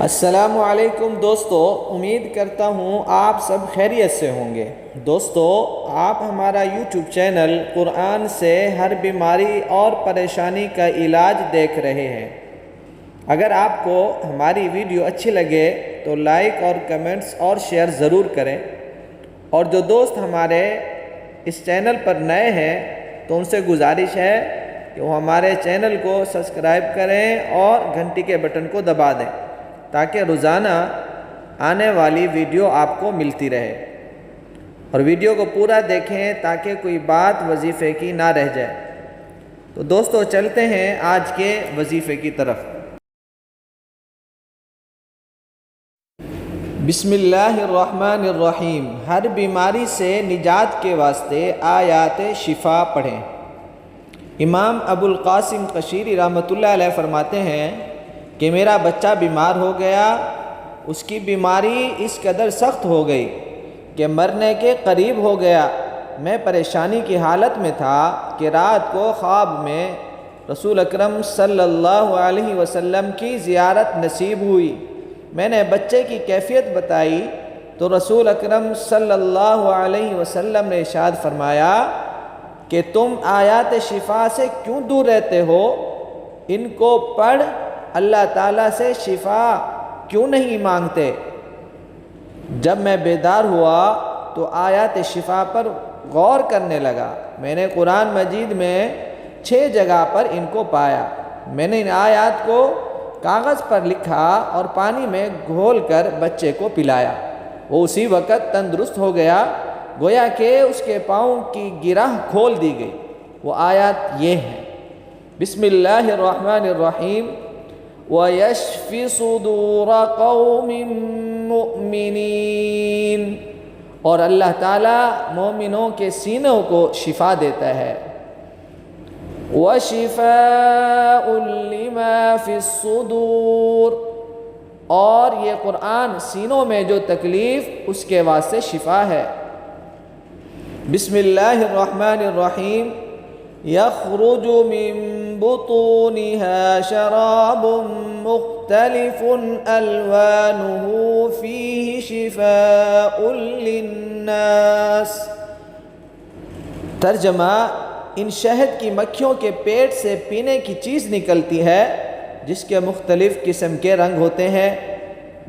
السلام علیکم دوستو، امید کرتا ہوں آپ سب خیریت سے ہوں گے۔ دوستو، آپ ہمارا یوٹیوب چینل قرآن سے ہر بیماری اور پریشانی کا علاج دیکھ رہے ہیں۔ اگر آپ کو ہماری ویڈیو اچھی لگے تو لائک اور کمنٹس اور شیئر ضرور کریں، اور جو دوست ہمارے اس چینل پر نئے ہیں تو ان سے گزارش ہے کہ وہ ہمارے چینل کو سبسکرائب کریں اور گھنٹی کے بٹن کو دبا دیں تاکہ روزانہ آنے والی ویڈیو آپ کو ملتی رہے، اور ویڈیو کو پورا دیکھیں تاکہ کوئی بات وظیفے کی نہ رہ جائے۔ تو دوستو، چلتے ہیں آج کے وظیفے کی طرف۔ بسم اللہ الرحمن الرحیم۔ ہر بیماری سے نجات کے واسطے آیات شفا پڑھیں۔ امام ابو القاسم قشیری رحمۃ اللہ علیہ فرماتے ہیں کہ میرا بچہ بیمار ہو گیا، اس کی بیماری اس قدر سخت ہو گئی کہ مرنے کے قریب ہو گیا۔ میں پریشانی کی حالت میں تھا کہ رات کو خواب میں رسول اکرم صلی اللہ علیہ وسلم کی زیارت نصیب ہوئی۔ میں نے بچے کی کیفیت بتائی تو رسول اکرم صلی اللہ علیہ وسلم نے ارشاد فرمایا کہ تم آیات شفا سے کیوں دور رہتے ہو؟ ان کو پڑھ اللہ تعالیٰ سے شفا کیوں نہیں مانگتے؟ جب میں بیدار ہوا تو آیات شفا پر غور کرنے لگا۔ میں نے قرآن مجید میں 6 جگہ پر ان کو پایا۔ میں نے ان آیات کو کاغذ پر لکھا اور پانی میں گھول کر بچے کو پلایا۔ وہ اسی وقت تندرست ہو گیا، گویا کہ اس کے پاؤں کی گرہ کھول دی گئی۔ وہ آیات یہ ہیں: بسم اللہ الرحمن الرحیم، وَيَشْفِ صُدُورَ قَوْمٍ مُؤْمِنِينَ، اور اللہ تعالیٰ مومنوں کے سینوں کو شفا دیتا ہے۔ وَشِفَاءٌ لِمَا فِي الصُّدُورِ، اور یہ قرآن سینوں میں جو تکلیف اس کے واسطے شفا ہے۔ بسم اللہ الرحمن الرحیم، يخرج من بطونها شراب مختلف ألوانه فيه شفاء للناس۔ ترجمہ: ان شہد کی مکھیوں کے پیٹ سے پینے کی چیز نکلتی ہے جس کے مختلف قسم کے رنگ ہوتے ہیں،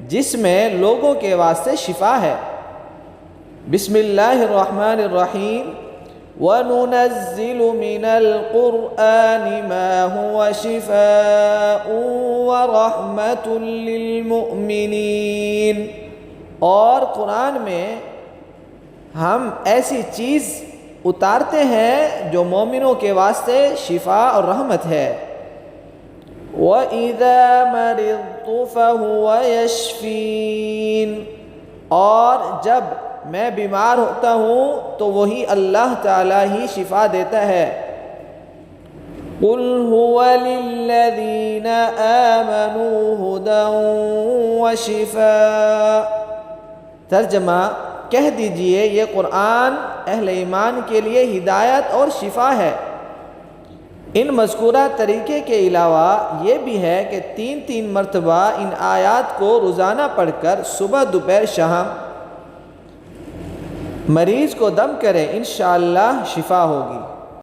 جس میں لوگوں کے واسطے شفا ہے۔ بسم اللہ الرحمن الرحیم، وَنُنَزِّلُ مِنَ الْقُرْآنِ مَا هُوَ شِفَاءٌ وَرَحْمَةٌ لِّلْمُؤْمِنِينَ، اور قرآن میں ہم ایسی چیز اتارتے ہیں جو مومنوں کے واسطے شفا اور رحمت ہے۔ وَإِذَا مَرِضْتُ فَهُوَ يَشْفِينِ، اور جب میں بیمار ہوتا ہوں تو وہی اللہ تعالیٰ ہی شفا دیتا ہے۔ قُلْ هُوَ لِلَّذِينَ آمَنُوا هُدًى وَشِفَاءٌ، ترجمہ: کہہ دیجئے یہ قرآن اہل ایمان کے لیے ہدایت اور شفا ہے۔ ان مذکورہ طریقے کے علاوہ یہ بھی ہے کہ 3 مرتبہ ان آیات کو روزانہ پڑھ کر صبح دوپہر شام مریض کو دم کریں، انشاءاللہ شفا ہوگی۔